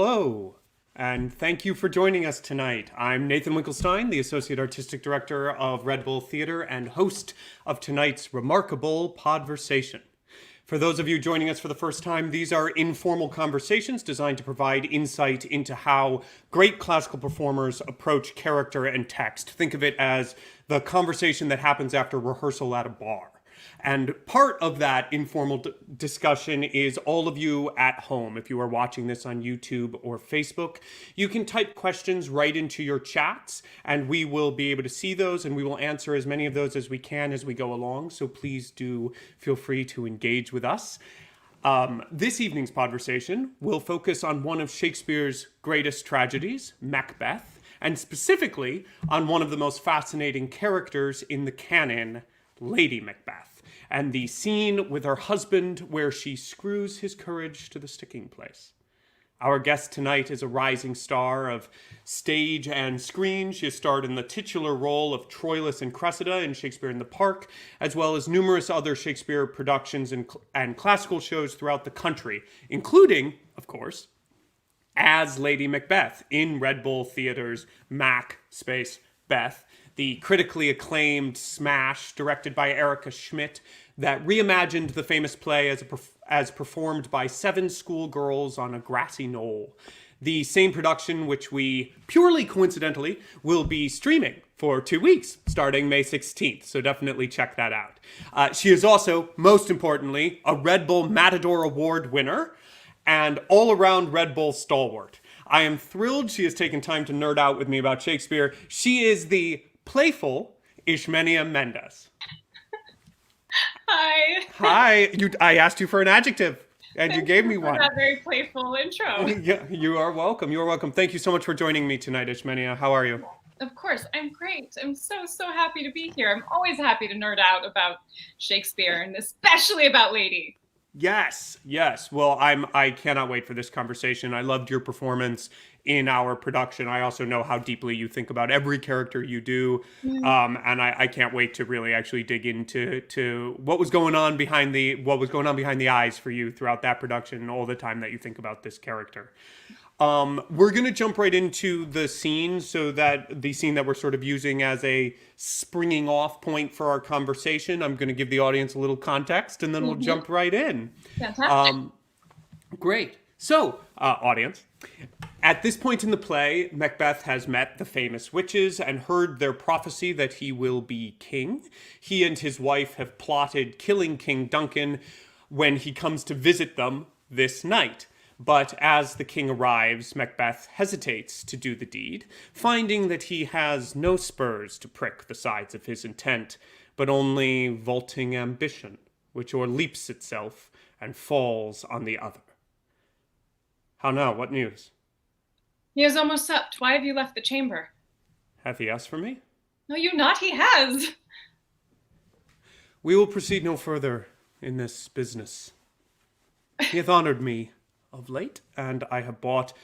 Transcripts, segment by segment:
Hello, and thank you for joining us tonight. I'm Nathan Winkelstein, the Associate Artistic Director of Red Bull Theatre and host of tonight's RemarkaBULL Podversation. For those of you joining us for the first time, these are informal conversations designed to provide insight into how great classical performers approach character and text. Think of it as the conversation that happens after rehearsal at a bar. And part of that informal discussion is all of you at home. If you are watching this on YouTube or Facebook, you can type questions right into your chats, and we will be able to see those, and we will answer as many of those as we can as we go along. So please do feel free to engage with us. This evening's Podversation will focus on one of Shakespeare's greatest tragedies, Macbeth, and specifically on one of the most fascinating characters in the canon, Lady Macbeth, and the scene with her husband where she screws his courage to the sticking place. Our guest tonight is a rising star of stage and screen. She has starred in the titular role of Troilus and Cressida in Shakespeare in the Park, as well as numerous other Shakespeare productions and classical shows throughout the country, including, of course, as Lady Macbeth in Red Bull Theatre's MAC Beth, the critically acclaimed smash directed by Erica Schmidt that reimagined the famous play as performed by 7 schoolgirls on a grassy knoll. The same production which we, purely coincidentally, will be streaming for 2 weeks, starting May 16th, so definitely check that out. She is also, most importantly, a Red Bull Matador Award winner and all-around Red Bull stalwart. I am thrilled she has taken time to nerd out with me about Shakespeare. She is the playful Ismenia Mendes. Hi. Hi. I asked you for an adjective, and you gave me one. That very playful intro. Yeah, you are welcome. You are welcome. Thank you so much for joining me tonight, Ismenia. How are you? Of course, I'm great. I'm so happy to be here. I'm always happy to nerd out about Shakespeare, and especially about Lady. Yes. Well, I cannot wait for this conversation. I loved your performance in our production. I also know how deeply you think about every character you do, and I can't wait to really actually dig into what was going on behind the eyes for you throughout that production, all the time that you think about this character. We're going to jump right into the scene, so that the scene that we're sort of using as a springing off point for our conversation. I'm going to give the audience a little context, and then we'll jump right in. Fantastic. Great. So, audience, at this point in the play, Macbeth has met the famous witches and heard their prophecy that he will be king. He and his wife have plotted killing King Duncan when he comes to visit them this night. But as the king arrives, Macbeth hesitates to do the deed, finding that he has no spurs to prick the sides of his intent, but only vaulting ambition, which o'erleaps itself and falls on the other. How now? What news? He has almost supped. Why have you left the chamber? Hath he asked for me? No, you not. He has. We will proceed no further in this business. He hath honored me of late, and I have bought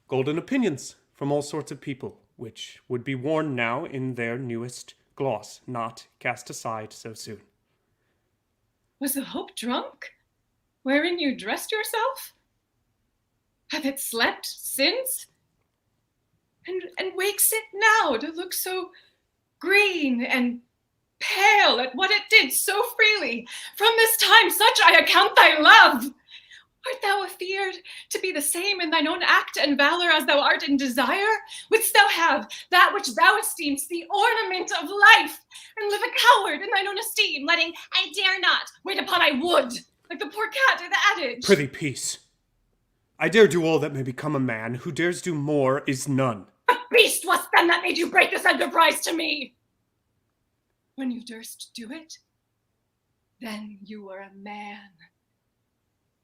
golden opinions from all sorts of people, which would be worn now in their newest gloss, not cast aside so soon. Was the hope drunk, wherein you dressed yourself? Hath it slept since? And wakes it now to look so green and pale at what it did so freely? From this time such I account thy love. Art thou afeard to be the same in thine own act and valor as thou art in desire? Wouldst thou have that which thou esteem'st the ornament of life, and live a coward in thine own esteem, letting I dare not wait upon I would, like the poor cat i' the adage? Prithee, peace. I dare do all that may become a man. Who dares do more is none. What beast wast then that made you break this enterprise to me? When you durst do it, then you were a man.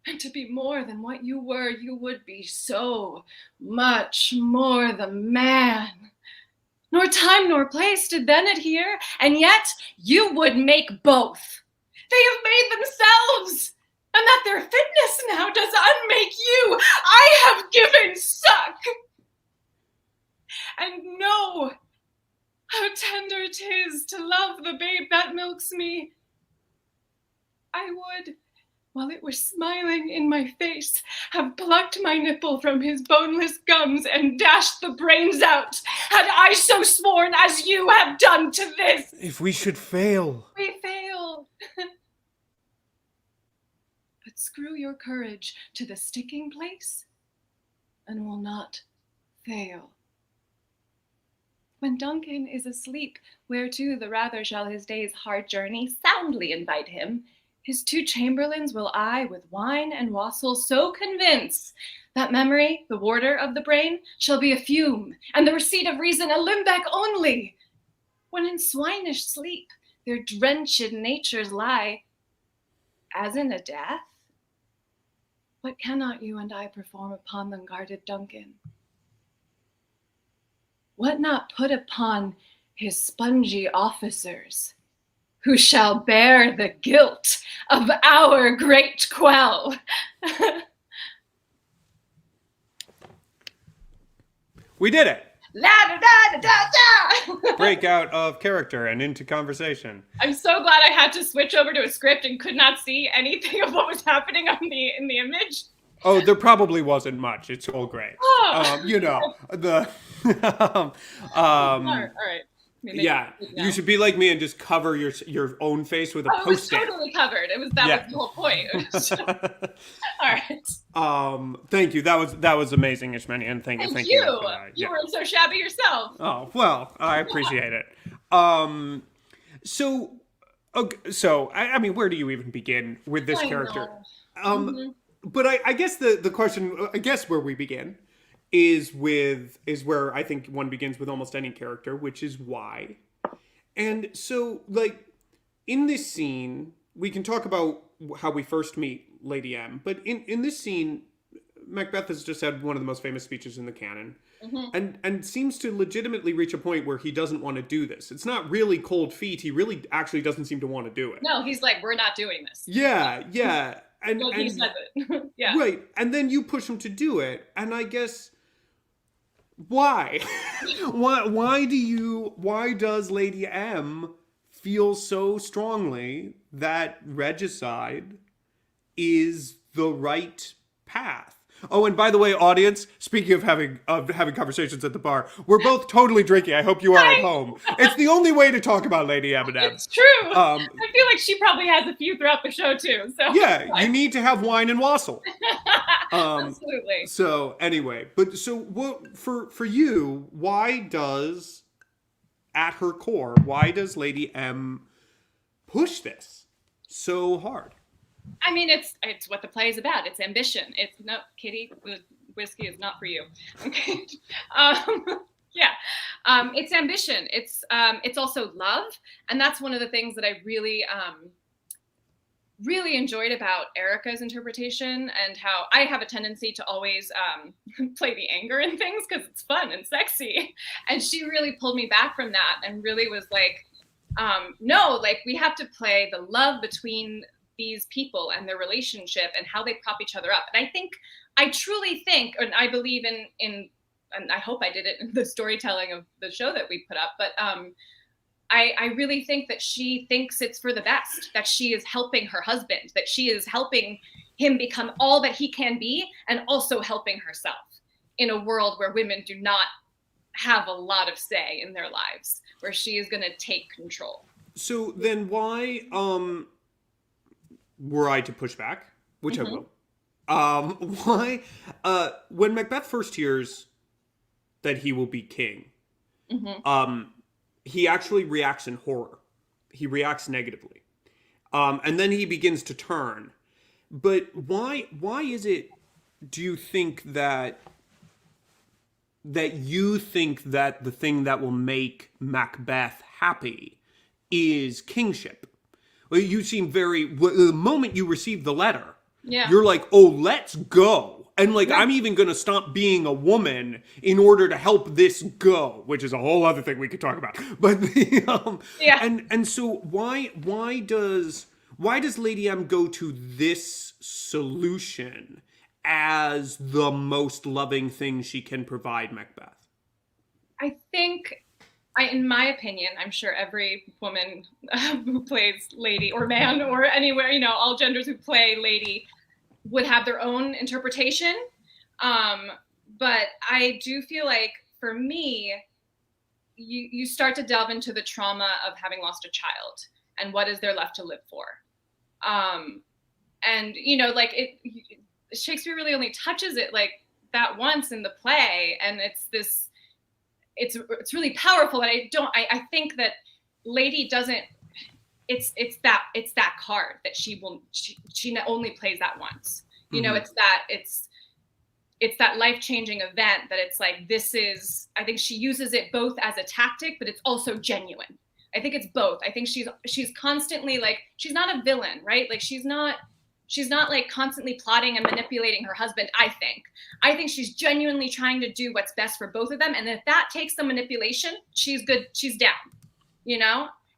And to be more than what you were, you would be so much more the man. Nor time nor place did then adhere, and yet you would make both. They have made themselves, and that their fitness now does unmake you. I have given suck. And know how tender 'tis to love the babe that milks me. I would while it was smiling in my face, have plucked my nipple from his boneless gums and dashed the brains out, had I so sworn as you have done to this. If we should fail. We fail. But screw your courage to the sticking place, and will not fail. When Duncan is asleep, whereto the rather shall his day's hard journey soundly invite him, his 2 chamberlains will I with wine and wassail so convince that memory, the warder of the brain, shall be a fume, and the receipt of reason a limbeck only. When in swinish sleep their drenched natures lie, as in a death, what cannot you and I perform upon the guarded Duncan? What not put upon his spongy officers, who shall bear the guilt of our great quell? We did it! La da da da da da! Break out of character and into conversation. I'm so glad I had to switch over to a script and could not see anything of what was happening on in the image. Oh, there probably wasn't much. It's all great. Oh. You know, the... All right. Yeah, you should be like me and just cover your own face with a It was Post-it. totally covered. Was the whole point. All right. Thank you. That was amazing, Ismenia, and thank Thank you. you. You weren't so shabby yourself. Oh well, I appreciate it. So I mean, where do you even begin with this character? But I guess the question, I guess where we begin is where I think one begins with almost any character, which is why. And so, like, in this scene, we can talk about how we first meet Lady M, but in this scene, Macbeth has just had one of the most famous speeches in the canon, and seems to legitimately reach a point where he doesn't want to do this. It's not really cold feet. He really actually doesn't seem to want to do it. No, he's like, we're not doing this. Yeah. And he says it. Yeah. Right. And then you push him to do it, and I guess... Why? Why does Lady M feel so strongly that regicide is the right path? Oh, and by the way, audience, speaking of having conversations at the bar, we're both totally drinking. I hope you are at home. It's the only way to talk about Lady M and M. It's true. I feel like she probably has a few throughout the show too. So yeah, you need to have wine and wassail. Absolutely. So anyway, but so what for you? Why does, at her core, why does Lady M push this so hard? I mean, it's what the play is about. It's ambition. It's no, Kitty, the whiskey is not for you. Okay. It's ambition. It's also love, and that's one of the things that I really enjoyed about Erica's interpretation, and how I have a tendency to always play the anger in things because it's fun and sexy, and she really pulled me back from that and really was like, no, like we have to play the love between these people and their relationship and how they prop each other up. And I truly think, and I believe in, and I hope I did it in the storytelling of the show that we put up, but I really think that she thinks it's for the best, that she is helping her husband, that she is helping him become all that he can be, and also helping herself in a world where women do not have a lot of say in their lives, where she is going to take control. So then why, were I to push back, which I will, why, when Macbeth first hears that he will be king, he actually reacts in horror. He reacts negatively. And then he begins to turn. But why is it, do you think that you think that the thing that will make Macbeth happy is kingship? Well, you seem the moment you receive the letter, you're like, oh, let's go. And like, I'm even going to stop being a woman in order to help this go, which is a whole other thing we could talk about. But and so why does Lady M go to this solution as the most loving thing she can provide Macbeth? I think in my opinion, I'm sure every woman who plays lady or man or anywhere, all genders who play lady would have their own interpretation. But I do feel like for me, you start to delve into the trauma of having lost a child and what is there left to live for. And Shakespeare really only touches it like that once in the play, and it's really powerful. And I think that Lady doesn't. It's that card that she only plays that once. It's that life-changing event that it's like, I think she uses it both as a tactic, but it's also genuine. I think it's both. I think she's constantly like, she's not a villain, right? Like she's not like constantly plotting and manipulating her husband. I think she's genuinely trying to do what's best for both of them. And if that takes some manipulation, she's good. She's down,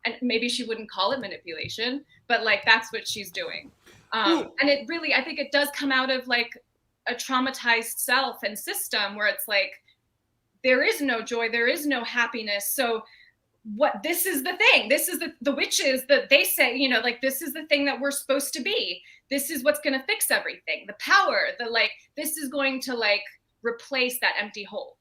and maybe she wouldn't call it manipulation, but like, that's what she's doing. And it really, I think it does come out of like a traumatized self and system where it's like, there is no joy, there is no happiness. So this is the thing, this is the witches that they say, like, this is the thing that we're supposed to be. This is what's going to fix everything. The power, this is going to like replace that empty hole.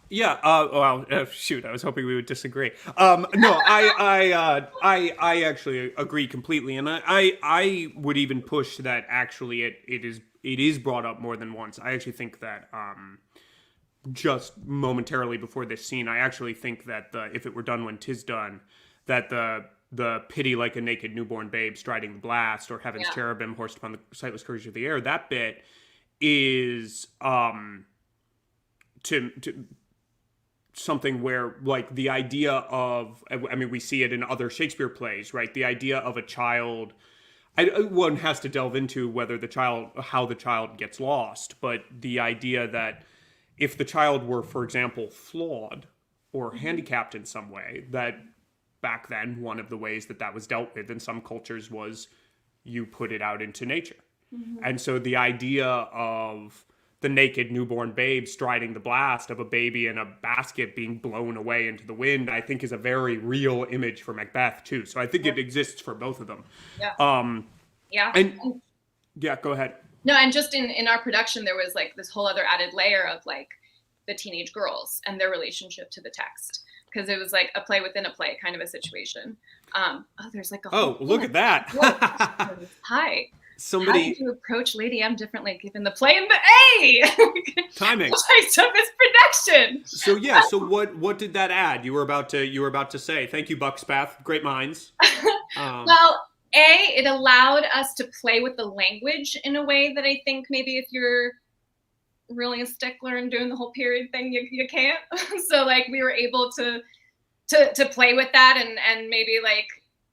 Yeah. Shoot. I was hoping we would disagree. No, I actually agree completely, and I would even push that actually it is brought up more than once. I actually think that just momentarily before this scene, I actually think that if it were done when 'tis done, that the pity like a naked newborn babe striding the blast, or heaven's cherubim horsed upon the sightless courage of the air, that bit is to something where, like, the idea of, I mean, we see it in other Shakespeare plays, right? The idea of a child, one has to delve into how the child gets lost, but the idea that if the child were, for example, flawed or handicapped in some way, that back then, one of the ways that was dealt with in some cultures was you put it out into nature. Mm-hmm. And so the idea of the naked newborn babe striding the blast of a baby in a basket being blown away into the wind, I think is a very real image for Macbeth too. So I think it exists for both of them. Yeah. Yeah, go ahead. No, and just in our production, there was like this whole other added layer of like the teenage girls and their relationship to the text, because it was like a play within a play kind of a situation. There's like a whole look at that. Hi. Somebody, how did you approach Lady M differently given the play in the A? Timing. Place of this production. So yeah, so what did that add? You were about to say. Thank you, Buckspath. Great minds. Well, it allowed us to play with the language in a way that I think maybe if you're really a stickler and doing the whole period thing, you can't. So like we were able to play with that and maybe like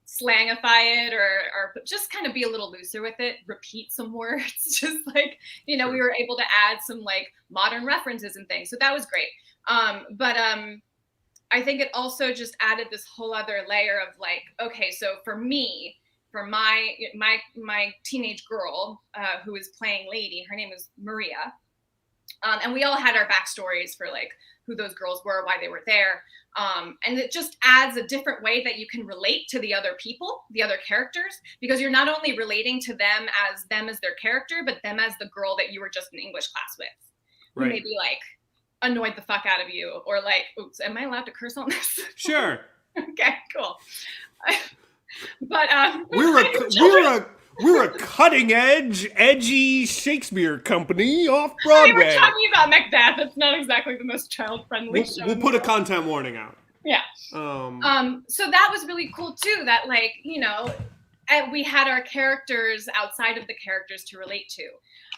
slangify it or just kind of be a little looser with it, repeat some words, just like, we were able to add some like modern references and things. So that was great. But I think it also just added this whole other layer of like, okay, so for me, for my teenage girl who is playing Lady, her name is Maria. And we all had our backstories for like who those girls were, why they were there. And it just adds a different way that you can relate to the other people, the other characters, because you're not only relating to them as their character, but them as the girl that you were just in English class with, who maybe like annoyed the fuck out of you, or like, oops, am I allowed to curse on this? Sure. Okay, cool. But we're a cutting edge, edgy Shakespeare company off Broadway. We were talking about Macbeth. It's not exactly the most child friendly show. We'll put a content warning out. Yeah. So that was really cool too. That like, we had our characters outside of the characters to relate to.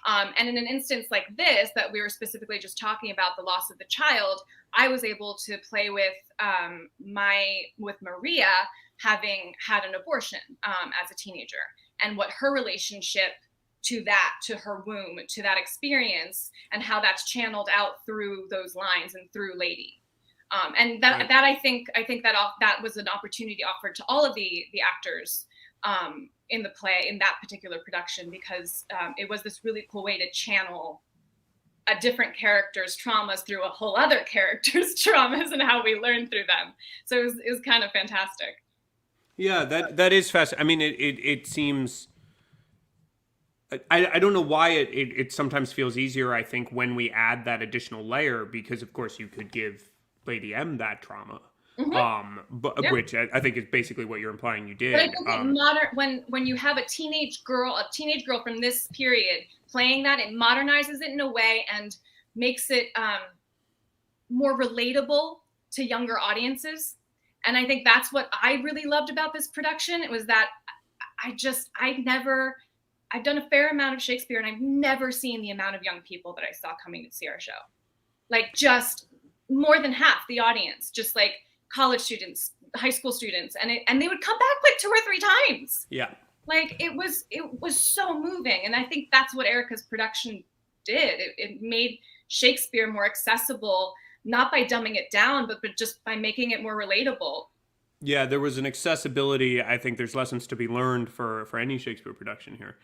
And in an instance like this, that we were specifically just talking about the loss of the child, I was able to play with Maria having had an abortion as a teenager, and what her relationship to her womb, to that experience, and how that's channeled out through those lines and through Lady. And that I think that was an opportunity offered to all of the actors in the play, in that particular production, because it was this really cool way to channel a different character's traumas through a whole other character's traumas and how we learn through them. So it was kind of fantastic. Yeah, that is fascinating. I mean, it seems. I don't know why it sometimes feels easier, I think, when we add that additional layer, because of course you could give Lady M that trauma. But Yeah. which I think is basically what you're implying you did. But I think when you have a teenage girl from this period playing that, it modernizes it in a way and makes it more relatable to younger audiences. And I think that's what I really loved about this production. It was that I've done a fair amount of Shakespeare, and I've never seen the amount of young people that I saw coming to see our show. Like, just more than half the audience, just like college students, high school students, and they would come back like 2 or 3 times. Yeah. Like, it was so moving. And I think that's what Erica's production did. It made Shakespeare more accessible, not by dumbing it down, but just by making it more relatable. Yeah, there was an accessibility. I think there's lessons to be learned for any Shakespeare production here.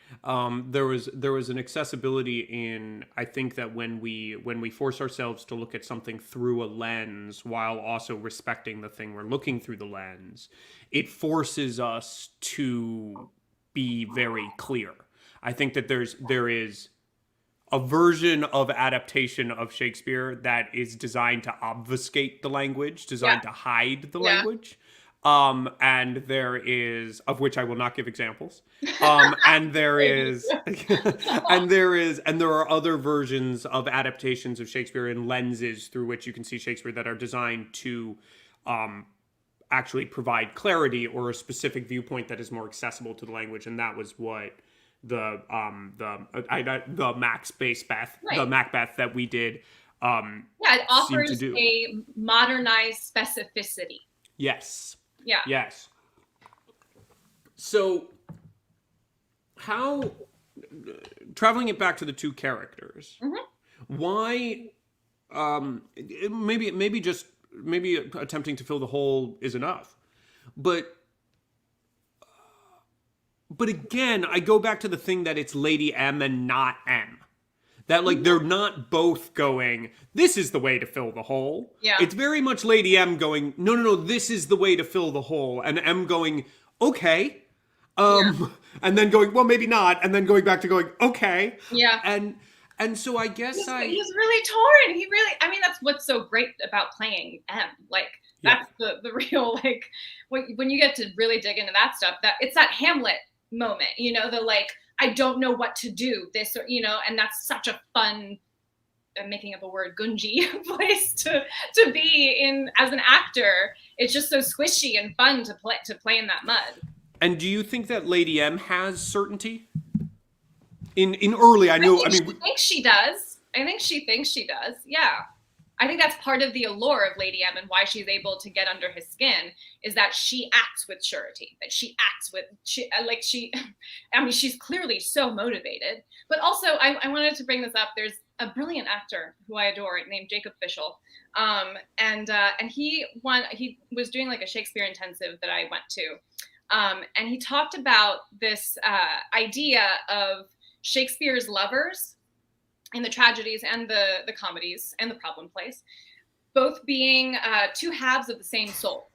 There was an accessibility in, I think, that when we force ourselves to look at something through a lens while also respecting the thing we're looking through the lens, it forces us to be very clear. I think that there is a version of adaptation of Shakespeare that is designed to obfuscate the language, designed to hide the language. And there is, of which I will not give examples. And there is, and there are other versions of adaptations of Shakespeare and lenses through which you can see Shakespeare that are designed to, actually provide clarity or a specific viewpoint that is more accessible to the language. And that was what the Macbeth, the Macbeth that we did, it offers a modernized specificity. Yes. Yeah. Yes. So, how, traveling it back to the 2 characters, why, maybe attempting to fill the hole is enough, but again, I go back to the thing that it's Lady M and not M. That, like, they're not both going, this is the way to fill the hole. Yeah. It's very much Lady M going, no, this is the way to fill the hole. And M going, okay. And then going, well, maybe not. And then going back to going, okay. Yeah. And so I guess he's really torn. He really, I mean, that's what's so great about playing M. Like, that's the real, like, when you get to really dig into that stuff, that it's that Hamlet moment, you know, the like, I don't know what to do, this, or, you know, and that's such a fun, I'm making up a word, gungy place to be in as an actor. It's just so squishy and fun to play in that mud. And do you think that Lady M has certainty? In early, I think she does. I think she thinks she does. Yeah. I think that's part of the allure of Lady M and why she's able to get under his skin is that she acts with surety, that she acts with, I mean, she's clearly so motivated. But also, I wanted to bring this up. There's a brilliant actor who I adore named Jacob Fischel. And he was doing like a Shakespeare intensive that I went to. And he talked about this idea of Shakespeare's lovers in the tragedies and the comedies and the problem plays, both being 2 halves of the same soul.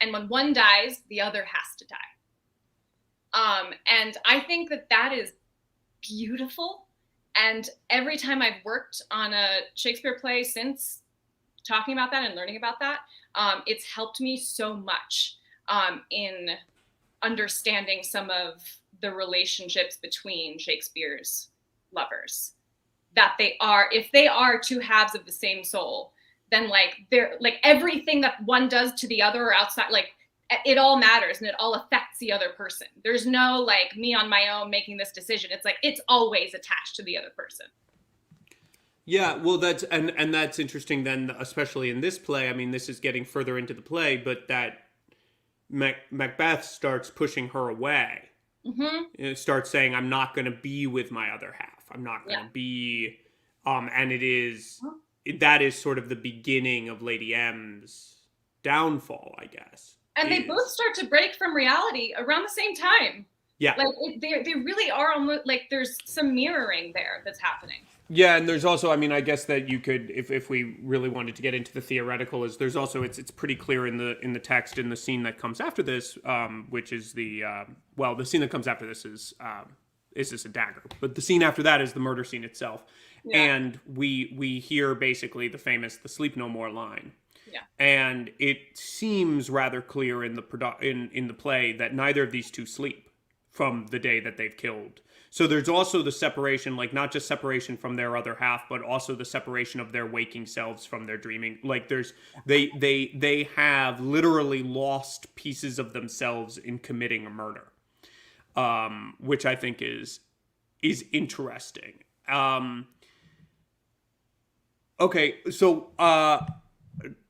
And when one dies, the other has to die. And I think that is beautiful. And every time I've worked on a Shakespeare play since talking about that and learning about that, it's helped me so much in understanding some of the relationships between Shakespeare's lovers. That if they are 2 halves of the same soul, then like they're like everything that one does to the other or outside, like it all matters and it all affects the other person. There's no like me on my own making this decision. It's like it's always attached to the other person. Yeah, well, that's interesting then, especially in this play. I mean, this is getting further into the play, but that Macbeth starts pushing her away. It starts saying, I'm not going to be with my other half. I'm not going to be, and that is sort of the beginning of Lady M's downfall, I guess. And they both start to break from reality around the same time. Yeah. Like they really are almost like there's some mirroring there that's happening. Yeah, and there's also, I mean, I guess that you could, if we really wanted to get into the theoretical, is there's also it's pretty clear in the text in the scene that comes after this, which is the scene that comes after this is this a dagger, but the scene after that is the murder scene itself, and we hear basically the "Sleep No More" line. Yeah. And it seems rather clear in the play that neither of these two sleep from the day that they've killed. So there's also the separation, like not just separation from their other half, but also the separation of their waking selves from their dreaming. Like they have literally lost pieces of themselves in committing a murder, which I think is interesting. Okay, so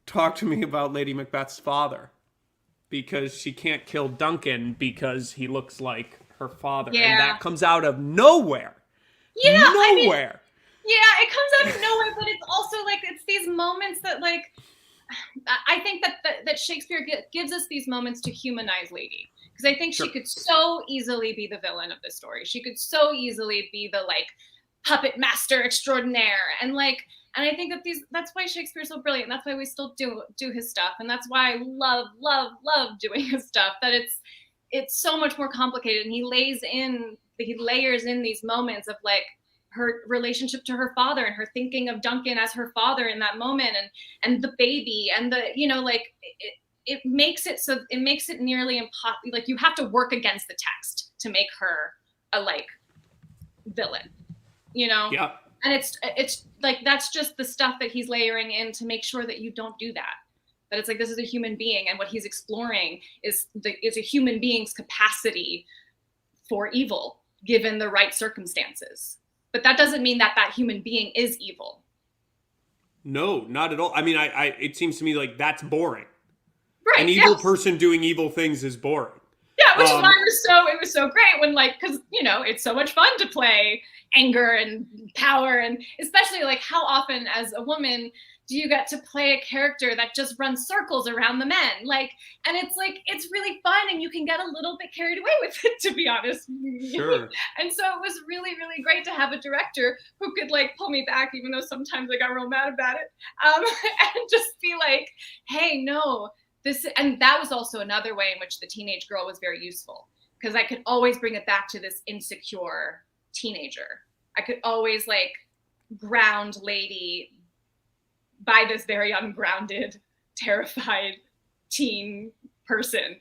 talk to me about Lady Macbeth's father, because she can't kill Duncan because he looks like her father, and that comes out of nowhere. Yeah, nowhere. I mean, yeah, it comes out of nowhere, but it's also like it's these moments that like I think that Shakespeare gives us these moments to humanize Lady, because I think she could so easily be the villain of this story. She could so easily be the like puppet master extraordinaire, and I think that that's why Shakespeare's so brilliant. That's why we still do his stuff, and that's why I love doing his stuff. That it's so much more complicated, and he layers in these moments of like her relationship to her father and her thinking of Duncan as her father in that moment, and the baby, and the it makes it nearly impossible. Like you have to work against the text to make her a like villain, Yeah. And it's like that's just the stuff that he's layering in to make sure that you don't do that. That it's like this is a human being, and what he's exploring is a human being's capacity for evil given the right circumstances. But that doesn't mean that human being is evil. No, not at all. I mean, it seems to me like that's boring. Right. An evil person doing evil things is boring. Yeah, which is why it was so great when because it's so much fun to play anger and power, and especially like how often as a woman do you get to play a character that just runs circles around the men, and it's really fun, and you can get a little bit carried away with it, to be honest. Sure. And so it was really, really great to have a director who could pull me back, even though sometimes I got real mad about it, and just be like, hey, no, and that was also another way in which the teenage girl was very useful, because I could always bring it back to this insecure teenager. I could always ground Lady by this very ungrounded, terrified teen person,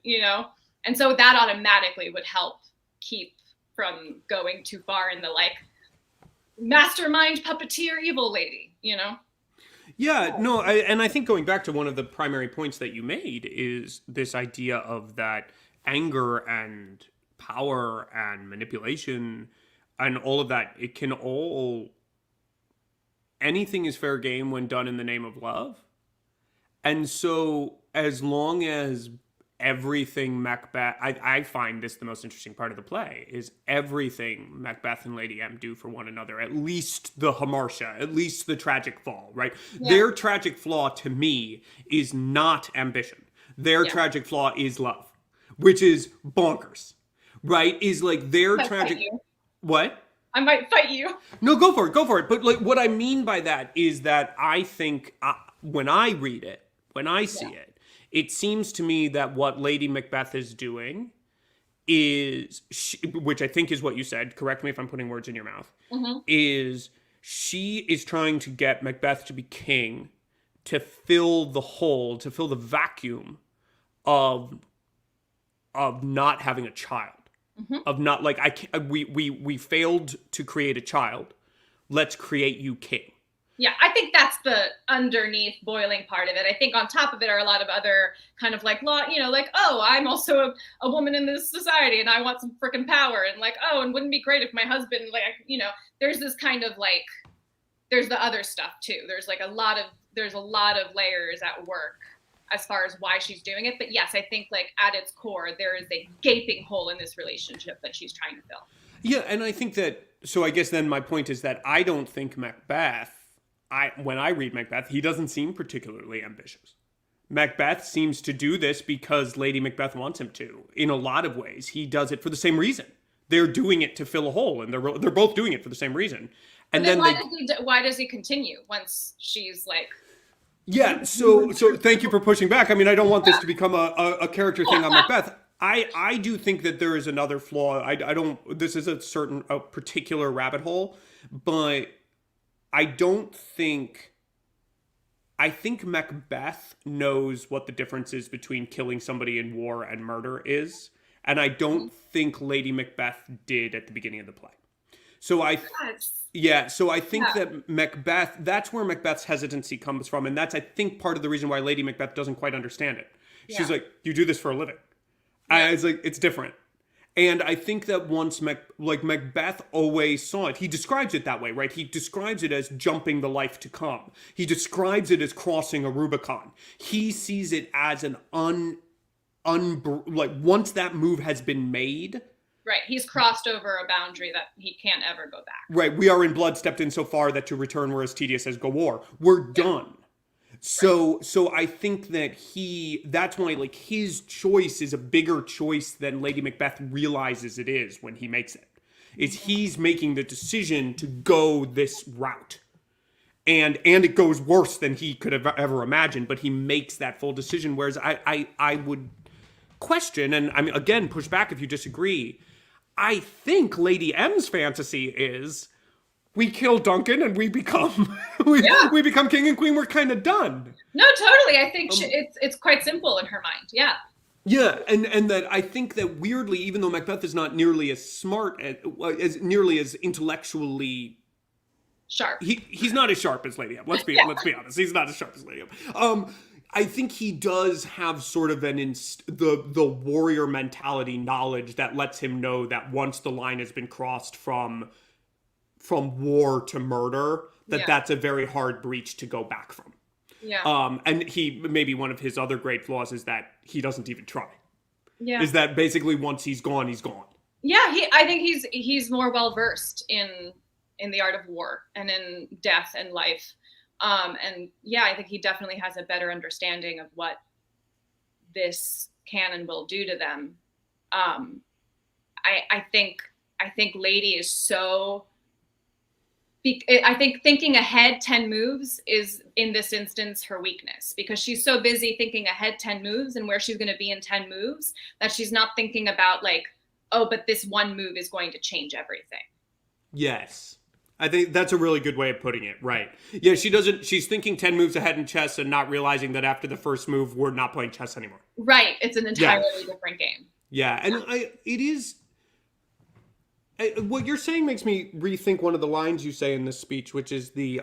and so that automatically would help keep from going too far in the mastermind puppeteer evil lady, Yeah, no, I think going back to one of the primary points that you made is this idea of that anger and power and manipulation and all of that. It can anything is fair game when done in the name of love. And so as long as everything Macbeth, I find this the most interesting part of the play, is everything Macbeth and Lady M do for one another, at least the hamartia, at least the tragic flaw, right? Yeah. Their tragic flaw to me is not ambition. Their tragic flaw is love, which is bonkers, right? Is their tragic... What? I might fight you. No, go for it. But what I mean by that is that I think when I read it, when I see it, it seems to me that what Lady Macbeth is doing is, which I think is what you said, correct me if I'm putting words in your mouth, is she is trying to get Macbeth to be king, to fill the hole, to fill the vacuum of not having a child. Of not we failed to create a child. Let's create you king. Yeah, I think that's the underneath boiling part of it. I think on top of it are a lot of other kind of law, oh, I'm also a woman in this society and I want some freaking power, and and wouldn't it be great if my husband, there's this kind of there's the other stuff too. There's a lot of layers at work as far as why she's doing it. But yes, I think at its core, there is a gaping hole in this relationship that she's trying to fill. Yeah, and I think that, so I guess then my point is that I don't think Macbeth, when I read Macbeth, he doesn't seem particularly ambitious. Macbeth seems to do this because Lady Macbeth wants him to. In a lot of ways, he does it for the same reason. they're doing it to fill a hole, and they're both doing it for the same reason. And but then then why does he continue once she's like, yeah, so thank you for pushing back. I mean, I don't want this to become a character thing on Macbeth. I do think that there is another flaw. I don't. This is a particular rabbit hole, but I don't think. I think Macbeth knows what the difference is between killing somebody in war and murder is, and I don't think Lady Macbeth did at the beginning of the play. So I think that Macbeth, that's where Macbeth's hesitancy comes from, and that's, I think, part of the reason why Lady Macbeth doesn't quite understand it. She's like, you do this for a living. It's like, it's different. And I think that once Macbeth always saw it, he describes it that way, right? He describes it as jumping the life to come. He describes it as crossing a Rubicon. He sees it as an once that move has been made. Right, he's crossed over a boundary that he can't ever go back. Right, we are in blood stepped in so far that to return were as tedious as go war. We're done. So I think that that's why like his choice is a bigger choice than Lady Macbeth realizes it is when he makes it. He's making the decision to go this route. And it goes worse than he could have ever imagined, but he makes that full decision. Whereas I would question, and I mean again, push back if you disagree. I think Lady M's fantasy is we kill Duncan and we become we become king and queen. We're kind of done. No, totally. I think it's quite simple in her mind. Yeah. Yeah, and that I think that weirdly, even though Macbeth is not nearly as smart as nearly as intellectually sharp, he's not as sharp as Lady M. Let's be honest. He's not as sharp as Lady M. I think he does have sort of the warrior mentality knowledge that lets him know that once the line has been crossed from war to murder, that's a very hard breach to go back from. Yeah. And maybe one of his other great flaws is that he doesn't even try. Yeah. Is that basically once he's gone, he's gone. Yeah, I think he's more well versed in the art of war and in death and life. And yeah, I think he definitely has a better understanding of what this can and will do to them. I think Lady is so. I think thinking ahead 10 moves is in this instance her weakness, because she's so busy thinking ahead 10 moves and where she's going to be in 10 moves that she's not thinking about like, oh, but this one move is going to change everything. Yes. I think that's a really good way of putting it. Right. Yeah, she's thinking 10 moves ahead in chess and not realizing that after the first move, we're not playing chess anymore. Right. It's an entirely different game. Yeah. And it is. What you're saying makes me rethink one of the lines you say in this speech, which is the,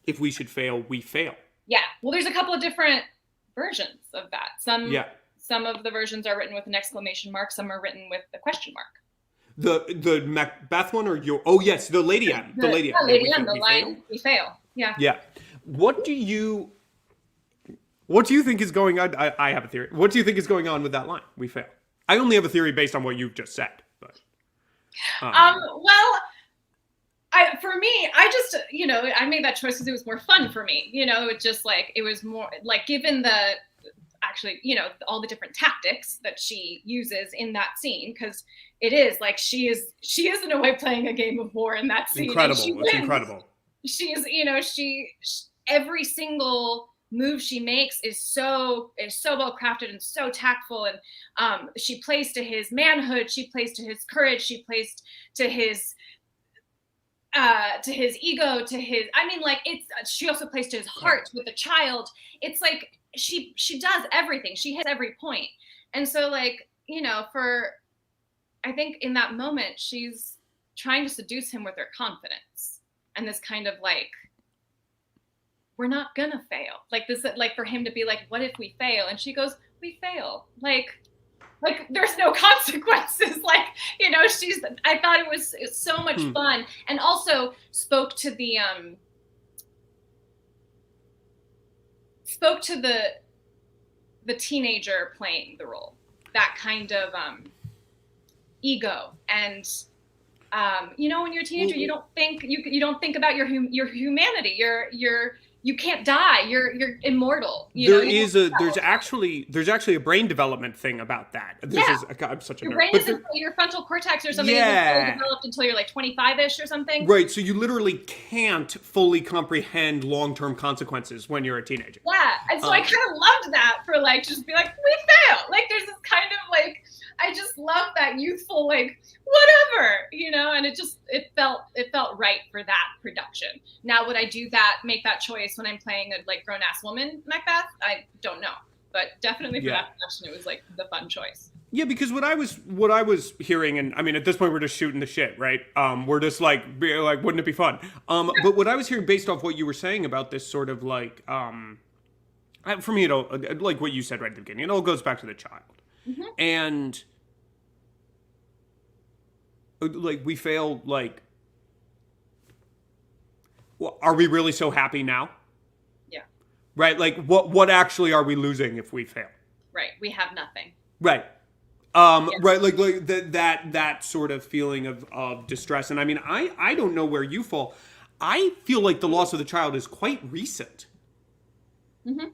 if we should fail, we fail. Yeah. Well, there's a couple of different versions of that. Some of the versions are written with an exclamation mark. Some are written with a question mark. The Macbeth one or your? Oh yes, the Lady M. The Lady M. Lady M. The line we fail. Yeah. Yeah. What do you think is going on? I have a theory. What do you think is going on with that line? We fail. I only have a theory based on what you've just said. But. Well, for me, I just I made that choice because it was more fun for me. It was more like given the. Actually, all the different tactics that she uses in that scene, because it is like she is in a way playing a game of war in that scene. Incredible. It's incredible. She is, she every single move she makes is so well crafted and so tactful, and she plays to his manhood, she plays to his courage, she plays to his ego, she also plays to his heart with the child. It's like she does everything. She hits every point. And so I think in that moment, she's trying to seduce him with her confidence. And this kind of we're not gonna fail. For him to be like, what if we fail? And she goes, we fail. There's no consequences. I thought it was so much fun. And also spoke to the, teenager playing the role, that kind of ego. And when you're a teenager, you don't think about your humanity. you can't die. You're immortal. There's actually a brain development thing about that. I'm such a your nerd. brain isn't, your frontal cortex or something isn't fully developed until you're like 25-ish or something. Right, so you literally can't fully comprehend long-term consequences when you're a teenager. Yeah, and so I kind of loved that for like, just be like, we fail. Like there's this kind of like, I just love that youthful, like, whatever, and it felt right for that production. Now, would I make that choice when I'm playing a like grown-ass woman Macbeth? I don't know, but definitely for that production, it was like the fun choice. Yeah, because what I was hearing, and I mean, at this point, we're just shooting the shit, right? We're just like, wouldn't it be fun? But what I was hearing based off what you were saying about this sort of like, for me, like what you said right at the beginning, it all goes back to the child. Mm-hmm. And like we fail, like, are we really so happy now? Yeah. Right. Like what actually are we losing if we fail? Right. We have nothing. Right. Right. Like that sort of feeling of distress. And I mean, I don't know where you fall. I feel like the loss of the child is quite recent. Mm-hmm.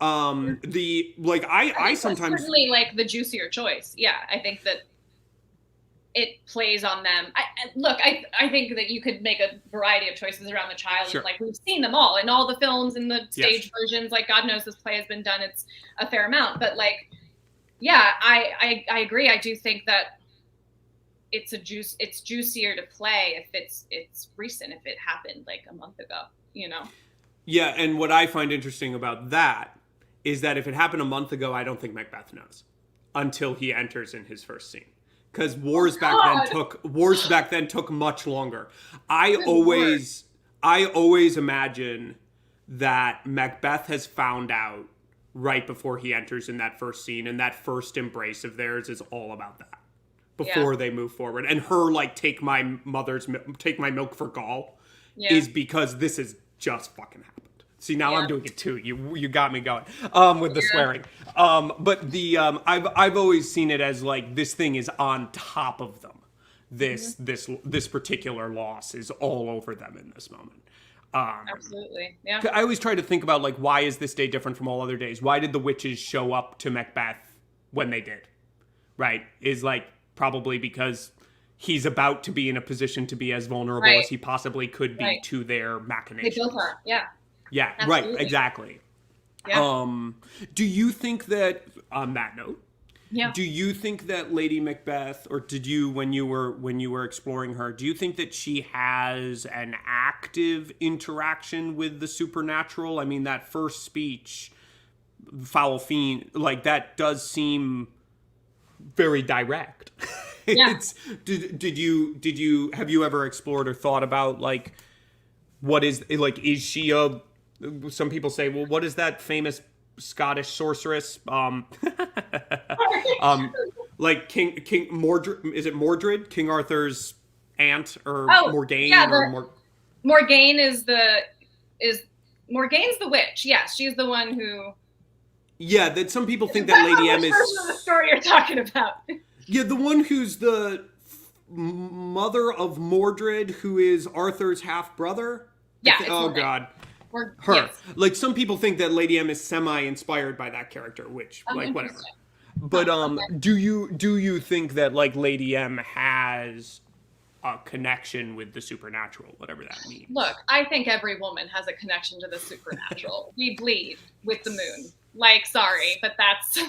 I sometimes certainly like the juicier choice. Yeah. I think that it plays on them. I think that you could make a variety of choices around the child. Sure. Like we've seen them all in all the films and the stage versions. Like God knows this play has been done. It's a fair amount, but like, yeah, I agree. I do think that it's juicier to play if it's recent, if it happened like a month ago, Yeah, and what I find interesting about that is that if it happened a month ago, I don't think Macbeth knows until he enters in his first scene. Because wars back then took much longer. I always imagine that Macbeth has found out right before he enters in that first scene, and that first embrace of theirs is all about that before they move forward. And her like take my milk for gall is because this is just fucking happened. See, now I'm doing it too. You got me going with the swearing. But the I've always seen it as like this thing is on top of them. This particular loss is all over them in this moment. Absolutely. Yeah. I always try to think about like, why is this day different from all other days? Why did the witches show up to Macbeth when they did? Right? Is like probably because he's about to be in a position to be as vulnerable as he possibly could be to their machinations. They both are. Yeah. Yeah, absolutely. Right, exactly. Yeah. Do you think that, on that note, Yeah. do you think that Lady Macbeth, or did you, when you were exploring her, do you think that she has an active interaction with the supernatural? I mean, that first speech, foul fiend, like that does seem very direct. Yeah. Did you have you ever explored or thought about like what is she a, some people say, well, what is that famous Scottish sorceress? Like King Mordred, is it Mordred? King Arthur's aunt, or Morgaine? Yeah, Morgaine Morgaine's the witch. Yes, she's the one who. Yeah, that some people think that Lady M is. Version of the story you're talking about. Yeah, the one who's the mother of Mordred, who is Arthur's half brother. Yeah. Oh God. Her. Yes. Like some people think that Lady M is semi-inspired by that character, which like whatever. But do you think that like Lady M has a connection with the supernatural, whatever that means? Look, I think every woman has a connection to the supernatural. We bleed with the moon. Like, sorry, but that's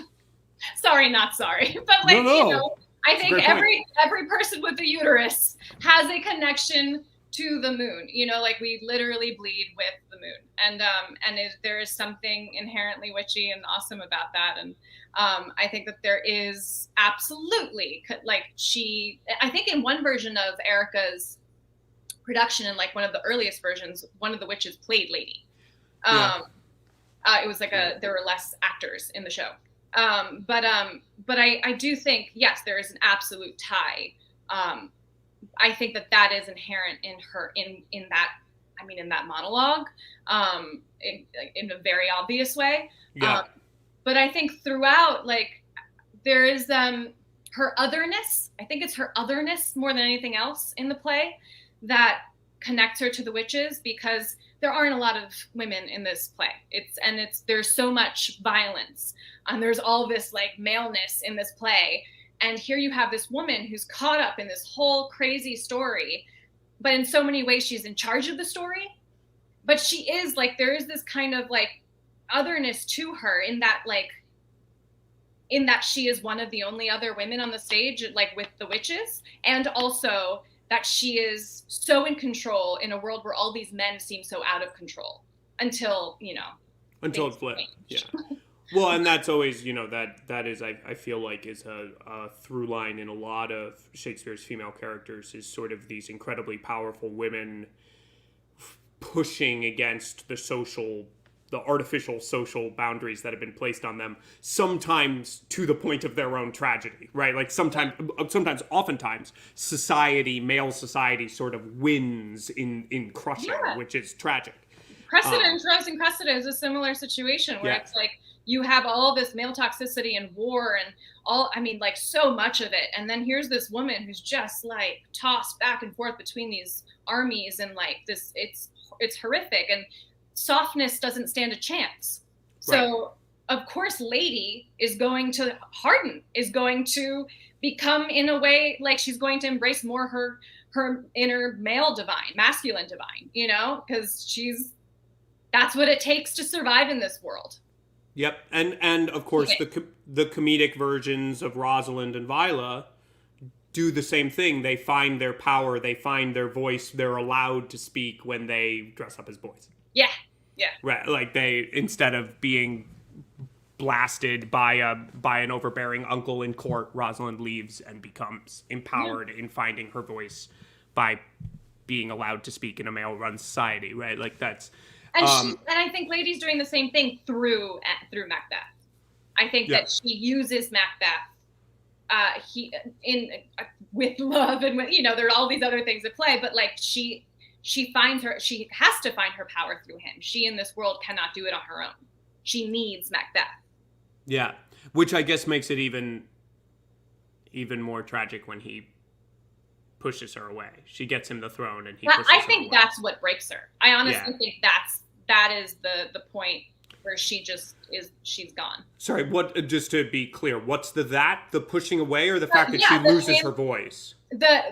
sorry, not sorry. But like, no. I think every person with a uterus has a connection to the moon. Like we literally bleed with the moon, and there is something inherently witchy and awesome about that. And I think that there is absolutely I think in one version of Erica's production, in like one of the earliest versions, one of the witches played Lady. It was like there were less actors in the show. But I do think, yes, there is an absolute tie. I think that is inherent in her, in that monologue, in a very obvious way. Yeah. But I think throughout, like, there is her otherness. I think it's her otherness more than anything else in the play that connects her to the witches, because there aren't a lot of women in this play. There's so much violence, and there's all this like maleness in this play. And here you have this woman who's caught up in this whole crazy story, but in so many ways she's in charge of the story. But she is like, there is this kind of like otherness to her in that she is one of the only other women on the stage, like with the witches, and also that she is so in control in a world where all these men seem so out of control until it flips. Yeah. Well, and that's always, that is, I feel like, is a through line in a lot of Shakespeare's female characters, is sort of these incredibly powerful women pushing against the artificial social boundaries that have been placed on them, sometimes to the point of their own tragedy, right? Like oftentimes, male society sort of wins in crushing, which is tragic. Rising Cressida is a similar situation where it's like, you have all this male toxicity and war and like so much of it. And then here's this woman who's just like tossed back and forth between these armies, and like this, it's horrific. And softness doesn't stand a chance. So of course Lady is going to harden, is going to become, in a way, like she's going to embrace more her inner masculine divine, because that's what it takes to survive in this world. Yep. And of course the comedic versions of Rosalind and Viola do the same thing. They find their power, they find their voice, they're allowed to speak when they dress up as boys. Yeah. Right, like they, instead of being blasted by an overbearing uncle in court, Rosalind leaves and becomes empowered in finding her voice by being allowed to speak in a male-run society, right? Like that's... And I think Lady's doing the same thing through Macbeth. I think that she uses Macbeth with love, and with, there are all these other things at play, but like she has to find her power through him. She in this world cannot do it on her own. She needs Macbeth. Yeah, which I guess makes it even more tragic when he pushes her away. She gets him the throne, and he pushes her away. I think that's what breaks her. I honestly think that is the point where she's gone. Sorry, just to be clear, what's the pushing away, or the fact that she loses her voice?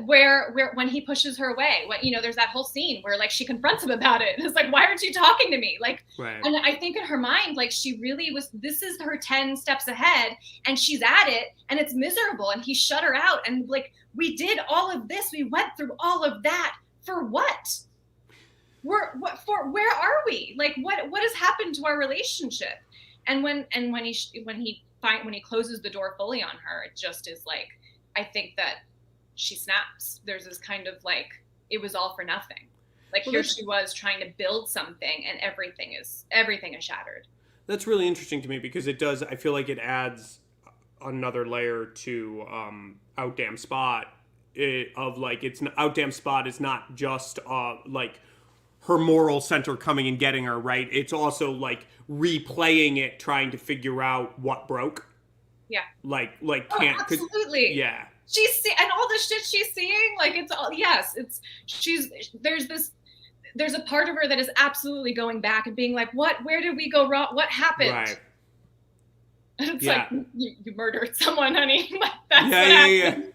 Where when he pushes her away, there's that whole scene where like she confronts him about it. It's like, why aren't you talking to me? Like, and I think in her mind, like she really was, this is her 10 steps ahead, and she's at it, and it's miserable, and he shut her out, and like, we did all of this, we went through all of that for what? Where are we? Like, what has happened to our relationship? And when he closes the door fully on her, it just is like, I think that she snaps. There's this kind of like, it was all for nothing. Like, here she was trying to build something, and everything is shattered. That's really interesting to me, because I feel like it adds another layer to Outdam Spot. Outdam Spot is not just like her moral center coming and getting her, right? It's also like replaying it, trying to figure out what broke. Yeah. Like can't. Absolutely. Yeah. And all the shit she's seeing, like, it's all, there's a part of her that is absolutely going back and being like, where did we go wrong? What happened? Right. And it's like, you murdered someone, honey. That's what happened.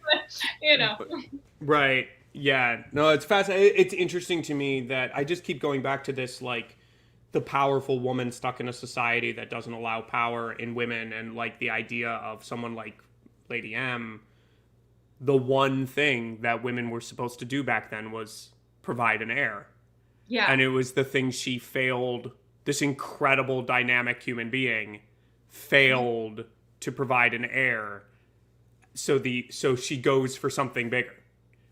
But, Right. Yeah. No, it's fascinating. It's interesting to me that I just keep going back to this, like, the powerful woman stuck in a society that doesn't allow power in women, and like the idea of someone like Lady M. The one thing that women were supposed to do back then was provide an heir. Yeah. And it was the thing she failed, this incredible dynamic human being failed to provide an heir. So she goes for something bigger.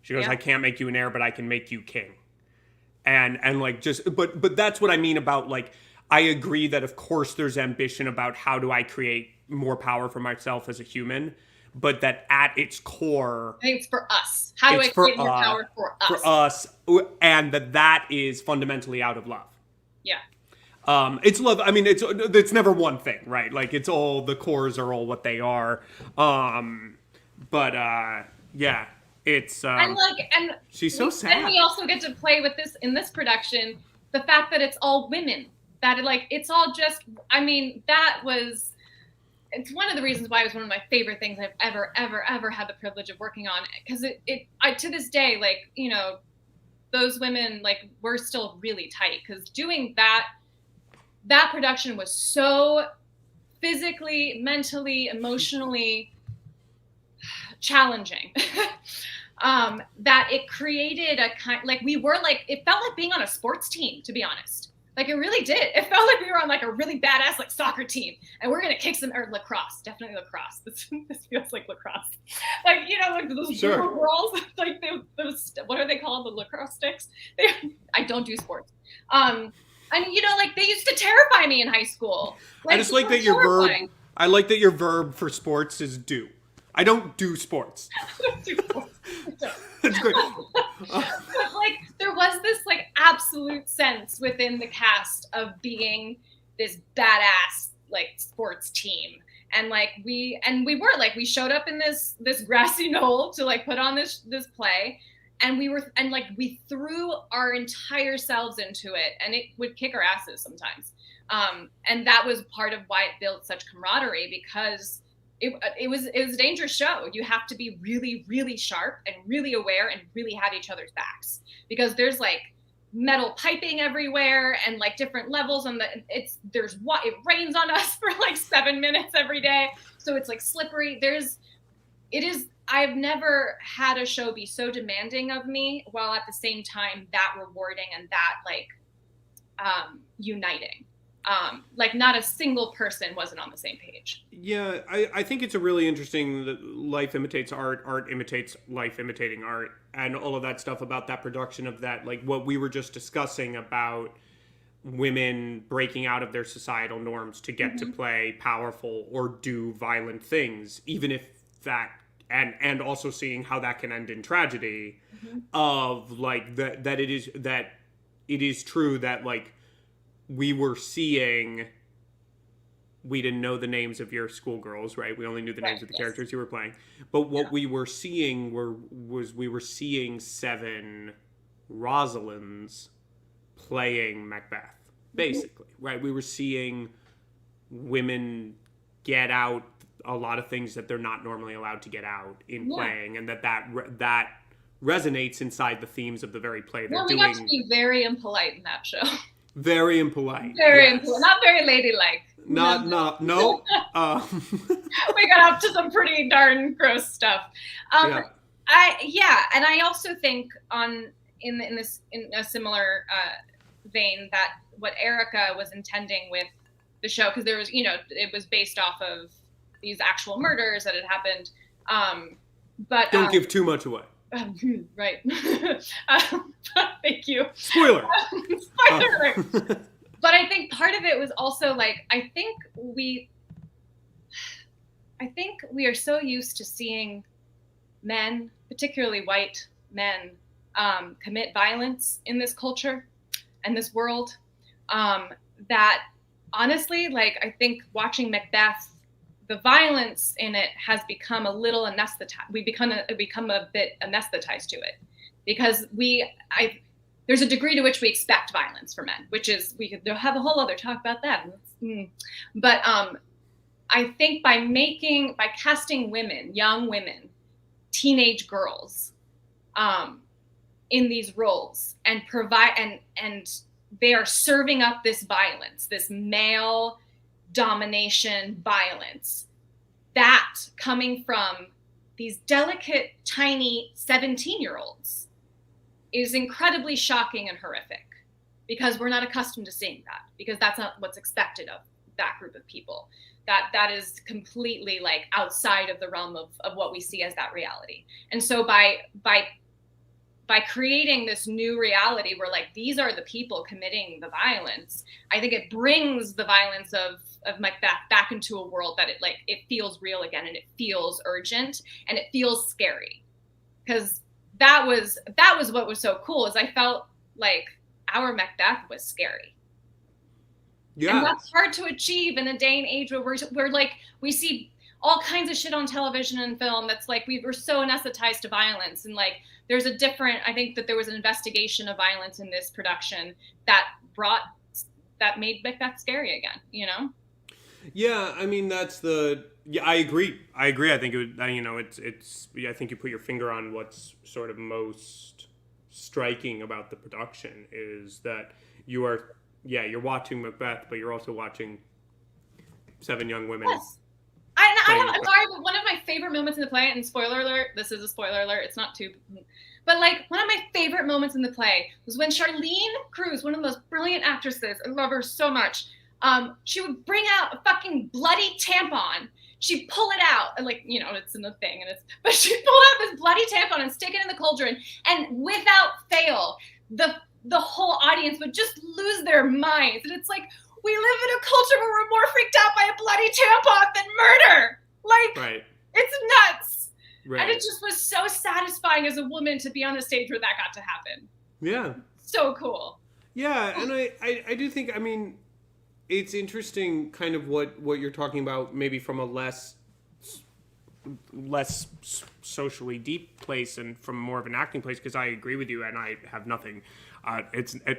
She goes, I can't make you an heir, but I can make you king. And like, just, but that's what I mean about, like, I agree that of course there's ambition about how do I create more power for myself as a human, but that at its core, I think it's for us. How do I create more power for us? For us, and that is fundamentally out of love. Yeah. It's love. I mean, it's never one thing, right? Like, it's all, the cores are all what they are. Yeah. It's And like, and she's so sad. Then we also get to play with this in this production, the fact that it's all women, that it's all just, I mean, it's one of the reasons why it was one of my favorite things I've ever had the privilege of working on. Because I to this day, like, you know, those women, like, we're still really tight, because doing that production was so physically, mentally, emotionally challenging. That it created a kind, like, it felt like being on a sports team, to be honest. Like, it really did. It felt like we were on like a really badass like soccer team, and we're gonna kick some, or lacrosse, definitely lacrosse. This feels like lacrosse. Like, you know, like those little girls, like those, what are they called? The lacrosse sticks. I don't do sports. And you know, like, they used to terrify me in high school. Like, I just like that your verb. I like that your verb for sports is do. I don't do sports. That's great. Like, there was this like absolute sense within the cast of being this badass like sports team, and like we showed up in this grassy knoll to like put on this play, and we threw our entire selves into it, and it would kick our asses sometimes, and that was part of why it built such camaraderie, because it was a dangerous show. You have to be really, really sharp and really aware and really have each other's backs, because there's like metal piping everywhere and like different levels on it rains on us for like 7 minutes every day. So it's like slippery. I've never had a show be so demanding of me while at the same time that rewarding and that like uniting. Like, not a single person wasn't on the same page. Yeah, I think it's a really interesting that life imitates art, art imitates life imitating art, and all of that stuff about that production of that, like what we were just discussing about women breaking out of their societal norms to get to play powerful or do violent things, even if that, and also seeing how that can end in tragedy, of like that it is true that like we didn't know the names of your schoolgirls, right? We only knew the names of the characters you were playing. But what we were seeing we were seeing 7 Rosalinds playing Macbeth, basically, right? We were seeing women get out a lot of things that they're not normally allowed to get out in playing, and that resonates inside the themes of the very play they're doing. We got to be very impolite in that show. Very impolite. Very impolite. Not very ladylike. No. We got up to some pretty darn gross stuff. And I also think in a similar vein, that what Erica was intending with the show, because there was, you know, it was based off of these actual murders that had happened. But don't give too much away. Right. Thank you. Spoiler. Spoiler. But I think part of it was also like, I think we are so used to seeing men, particularly white men, commit violence in this culture and this world, that honestly, like, I think watching Macbeth, the violence in it has become a little anesthetized. We become a bit anesthetized to it, because there's a degree to which we expect violence for men, which is, we could have a whole other talk about that. But I think by casting women, young women, teenage girls, in these roles, and and they are serving up this violence, this male domination violence, that coming from these delicate, tiny 17-year-olds is incredibly shocking and horrific, because we're not accustomed to seeing that, because that's not what's expected of that group of people. That is completely like outside of the realm of what we see as that reality. And so by creating this new reality where like these are the people committing the violence, I think it brings the violence of Macbeth back into a world that it feels real again, and it feels urgent, and it feels scary. Because that was what was so cool, is I felt like our Macbeth was scary. Yeah. And that's hard to achieve in a day and age where we're like, we see all kinds of shit on television and film that's like, we were so anesthetized to violence. And like, there's a different, I think that there was an investigation of violence in this production that made Macbeth scary again, you know? Yeah, I mean I agree. I think it would, I think you put your finger on what's sort of most striking about the production is that you're watching Macbeth, but you're also watching 7 young women. Yes. I'm sorry, but one of my favorite moments in the play, and spoiler alert, this is a spoiler alert, it's not too, but like one of my favorite moments in the play was when Charlene Cruz, one of the most brilliant actresses, I love her so much, she would bring out a fucking bloody tampon. She'd pull it out, and like, it's in the thing, but she'd pull out this bloody tampon and stick it in the cauldron, and without fail, the whole audience would just lose their minds. And it's like, we live in a culture where we're more freaked out by a bloody tampon than murder. Like, right. It's nuts. Right. And it just was so satisfying as a woman to be on the stage where that got to happen. Yeah. So cool. Yeah, and I do think, I mean, it's interesting kind of what you're talking about, maybe from a less socially deep place and from more of an acting place, because I agree with you and I have nothing.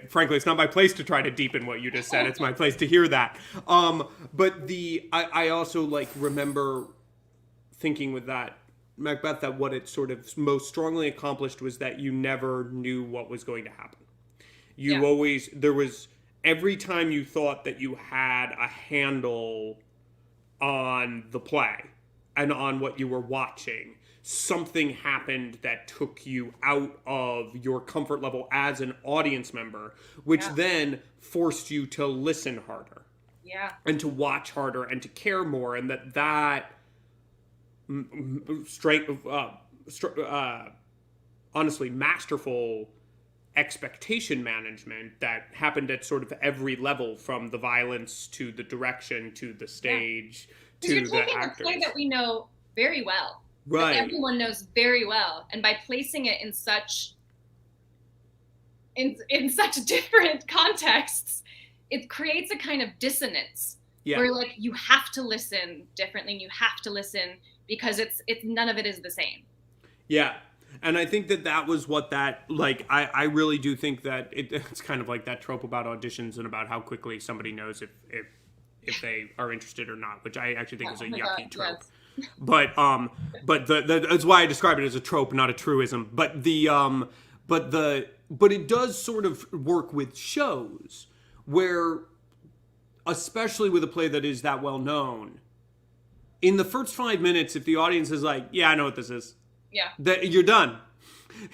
Frankly, it's not my place to try to deepen what you just said. It's my place to hear that. But I also like remember thinking with that Macbeth that what it sort of most strongly accomplished was that you never knew what was going to happen. There was every time you thought that you had a handle on the play and on what you were watching, something happened that took you out of your comfort level as an audience member, which then forced you to listen harder. Yeah. And to watch harder and to care more, and that honestly masterful expectation management that happened at sort of every level, from the violence to the direction to the stage to the actors. You're taking a play that we know very well. Right. That everyone knows very well, and by placing it in such different contexts, it creates a kind of dissonance where like you have to listen differently, and you have to listen because it's none of it is the same. Yeah. And I think that was what that, like, I really do think that it's kind of like that trope about auditions and about how quickly somebody knows if they are interested or not, which I actually think is a yucky trope. Yes. But that's why I describe it as a trope, not a truism. But it does sort of work with shows where, especially with a play that is that well known, in the first 5 minutes, if the audience is like, yeah, I know what this is. Yeah. That you're done.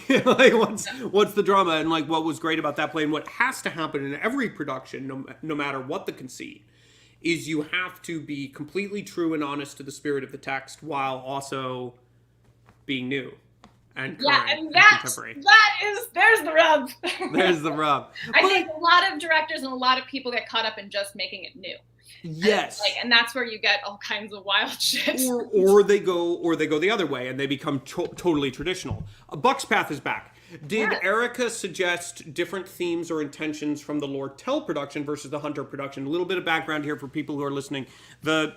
Like, what's the drama? And like, what was great about that play and what has to happen in every production, no matter what the conceit, is you have to be completely true and honest to the spirit of the text while also being new and current and contemporary. There's the rub. There's the rub. I think a lot of directors and a lot of people get caught up in just making it new. Yes. And that's where you get all kinds of wild shit. Or they go the other way and they become totally traditional. Buck's Path is back. Did Erica suggest different themes or intentions from the Lord Tell production versus the Hunter production? A little bit of background here for people who are listening. The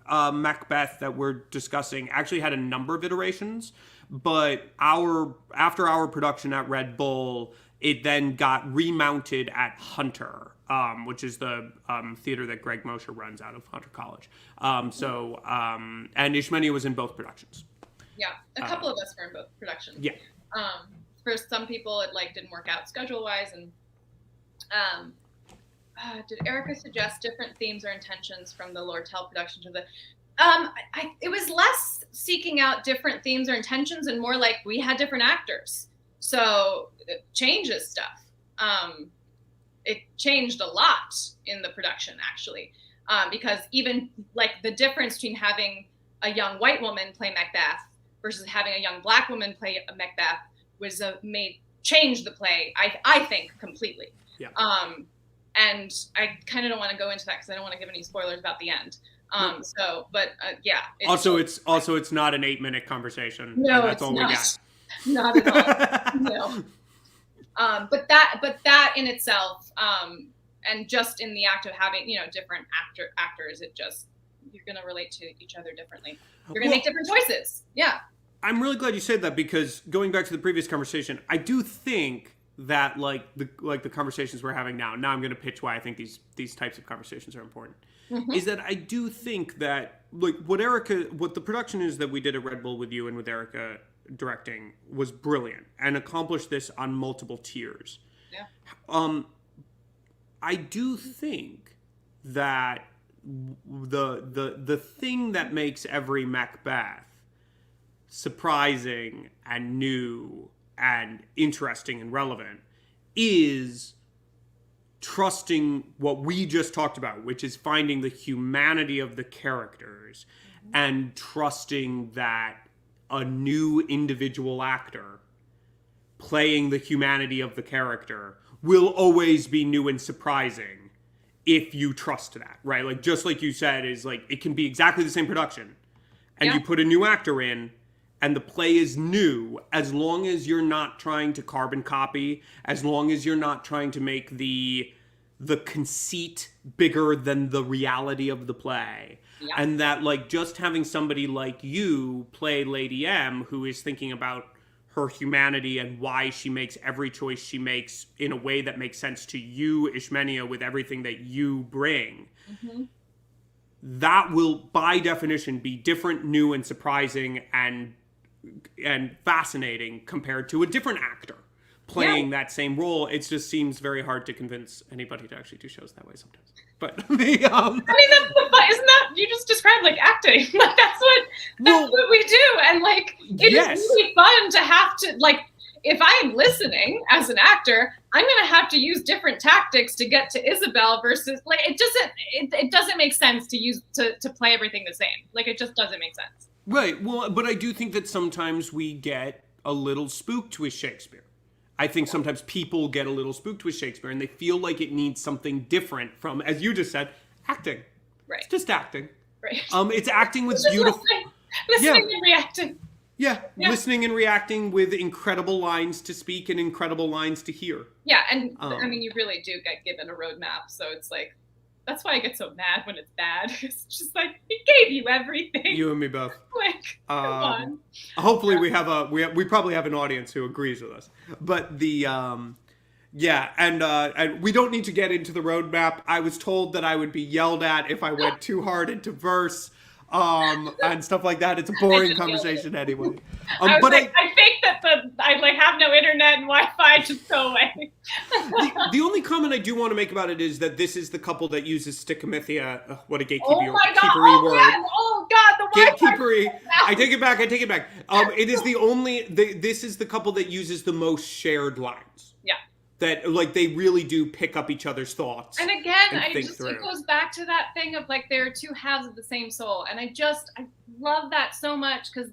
Macbeth that we're discussing actually had a number of iterations, but after our production at Red Bull, it then got remounted at Hunter, which is the theater that Greg Mosher runs out of Hunter College. And Ismenia was in both productions. Yeah, a couple of us were in both productions. Yeah. For some people, it like didn't work out schedule-wise, and did Erica suggest different themes or intentions from the Lord Tell production to the? It was less seeking out different themes or intentions, and more like we had different actors, so it changes stuff. It changed a lot in the production, actually, because even like the difference between having a young white woman play Macbeth versus having a young black woman play a Macbeth was changed the play, I think, completely. Yeah. And I kind of don't want to go into that because I don't want to give any spoilers about the end. Yeah. It's not an 8-minute conversation. No, that's all we got. Not at all. No. But that in itself, and just in the act of having, different actors, it just relate to each other differently. You're gonna make different choices. Yeah. I'm really glad you said that, because going back to the previous conversation, I do think that like the conversations we're having now I'm going to pitch why I think these types of conversations are important. Is that I do think that like what the production is that we did at Red Bull with you and with Erica directing was brilliant and accomplished this on multiple tiers. Yeah. I do think that the thing that makes every Macbeth surprising and new and interesting and relevant is trusting what we just talked about, which is finding the humanity of the characters and trusting that a new individual actor playing the humanity of the character will always be new and surprising if you trust that, right? Like, just like you said, is like, it can be exactly the same production and you put a new actor in and the play is new, as long as you're not trying to carbon copy, as long as you're not trying to make the conceit bigger than the reality of the play. Yeah. And that, like, just having somebody like you play Lady M, who is thinking about her humanity and why she makes every choice she makes in a way that makes sense to you, Ismenia, with everything that you bring, that will, by definition, be different, new, and surprising and fascinating compared to a different actor playing that same role. It just seems very hard to convince anybody to actually do shows that way sometimes. But I mean, isn't that, you just described like acting? Like that's what we do, and like it is really fun to have to, like, if I'm listening as an actor, I'm gonna have to use different tactics to get to Isabel versus, like, it doesn't make sense to use to play everything the same. Like, it just doesn't make sense. Right. Well, but I do think that sometimes we get a little spooked with Shakespeare. I think sometimes people get a little spooked with Shakespeare and they feel like it needs something different from, as you just said, acting. Right. It's just acting. Right. It's acting with beautiful... Listening and reacting. Yeah, listening and reacting with incredible lines to speak and incredible lines to hear. Yeah, and I mean, you really do get given a roadmap, so it's like, that's why I get so mad when it's bad. It's just like, he gave you everything. You and me both. Like, come on. Hopefully we probably have an audience who agrees with us. But the, and we don't need to get into the roadmap. I was told that I would be yelled at if I went too hard into verse. And stuff like that. It's a boring conversation anyway. I think that I have no internet and Wi-Fi, just go away. the only comment I do want to make about it is that this is the couple that uses stichomythia. What a gatekeeper word. Oh God, the gatekeepery. I take it back. It is the only. This is the couple that uses the most shared lines. Yeah. That, like, they really do pick up each other's thoughts. And again, it goes back to that thing of, like, there are two halves of the same soul. And I love that so much, because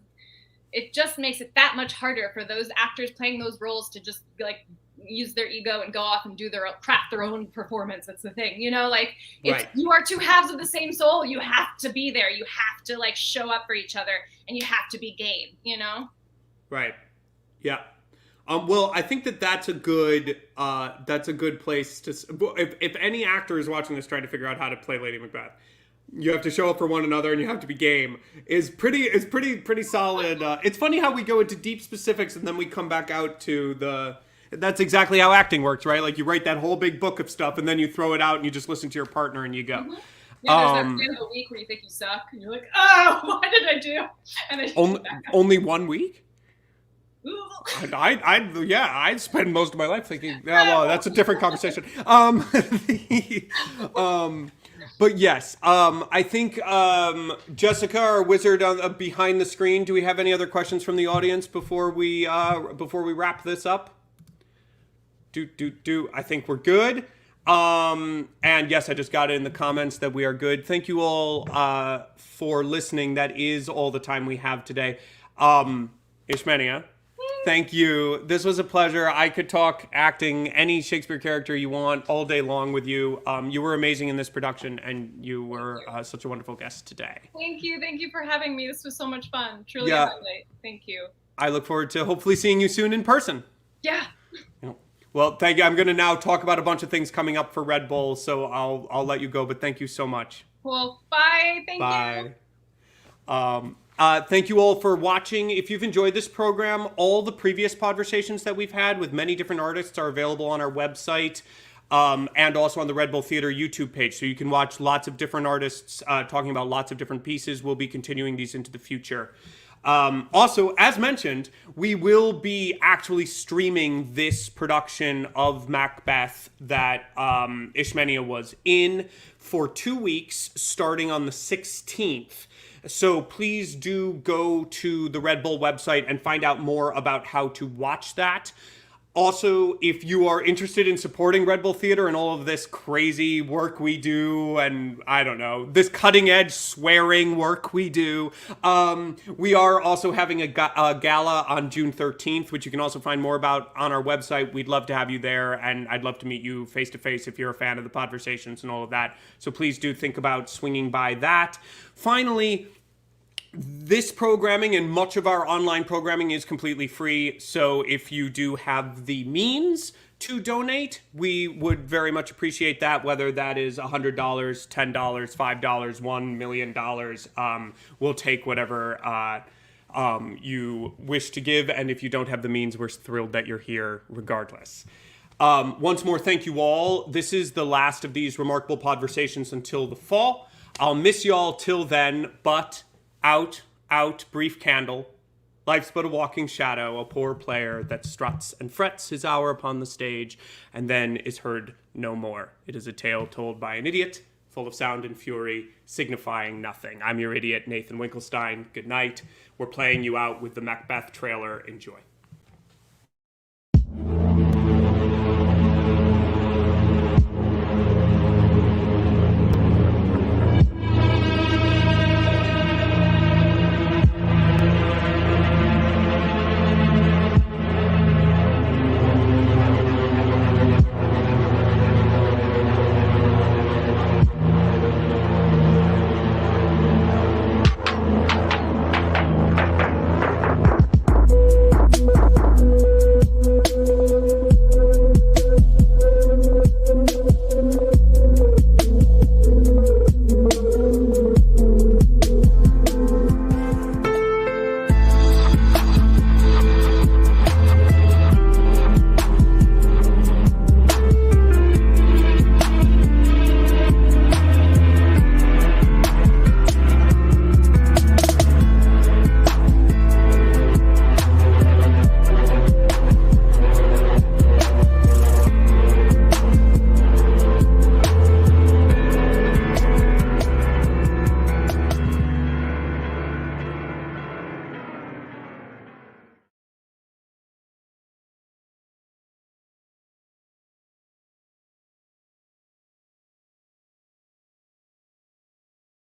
it just makes it that much harder for those actors playing those roles to just, like, use their ego and go off and craft their own performance. That's the thing, you know, like, you are two halves of the same soul. You have to be there. You have to, like, show up for each other, and you have to be game, you know? Right. Yeah. Well, I think that's a good place to. If any actor is watching this trying to figure out how to play Lady Macbeth, you have to show up for one another and you have to be game. Is pretty solid. It's funny how we go into deep specifics and then we come back out to that's exactly how acting works, right? Like, you write that whole big book of stuff and then you throw it out and you just listen to your partner and you go. Mm-hmm. Yeah, there's that day of the week where you think you suck and you're like, oh, what did I do? And then only 1 week. I'd spend most of my life thinking, well, that's a different conversation. But yes, I think Jessica, our wizard behind the screen, do we have any other questions from the audience before we wrap this up? I think we're good. And yes, I just got it in the comments that we are good. Thank you all for listening. That is all the time we have today. Ismenia, thank you. This was a pleasure. I could talk acting, any Shakespeare character you want, all day long with you. You were amazing in this production, and you were such a wonderful guest today. Thank you. Thank you for having me. This was so much fun. Truly a highlight. Thank you. I look forward to hopefully seeing you soon in person. Yeah. Well, thank you. I'm going to now talk about a bunch of things coming up for Red Bull, so I'll let you go, but thank you so much. Cool. Bye. Thank you. Bye. Thank you all for watching. If you've enjoyed this program, all the previous Podversations that we've had with many different artists are available on our website and also on the Red Bull Theater YouTube page. So you can watch lots of different artists talking about lots of different pieces. We'll be continuing these into the future. Also, as mentioned, we will be actually streaming this production of Macbeth that Ismenia was in for 2 weeks, starting on the 16th. So please do go to the Red Bull website and find out more about how to watch that. Also, if you are interested in supporting Red Bull Theater and all of this crazy work we do, and I don't know, this cutting edge swearing work we do, we are also having a gala on June 13th, which you can also find more about on our website. We'd love to have you there, and I'd love to meet you face to face if you're a fan of the Podversations and all of that. So please do think about swinging by that. Finally, this programming and much of our online programming is completely free, so if you do have the means to donate, we would very much appreciate that, whether that is $100, $10, $5, $1 million. We'll take whatever you wish to give, and if you don't have the means, we're thrilled that you're here regardless. Once more, thank you all. This is the last of these remarkable Podversations until the fall. I'll miss y'all till then, but out, brief candle. Life's but a walking shadow, a poor player that struts and frets his hour upon the stage, and then is heard no more. It is a tale told by an idiot, full of sound and fury, signifying nothing. I'm your idiot, Nathan Winkelstein. Good night. We're playing you out with the Macbeth trailer. Enjoy.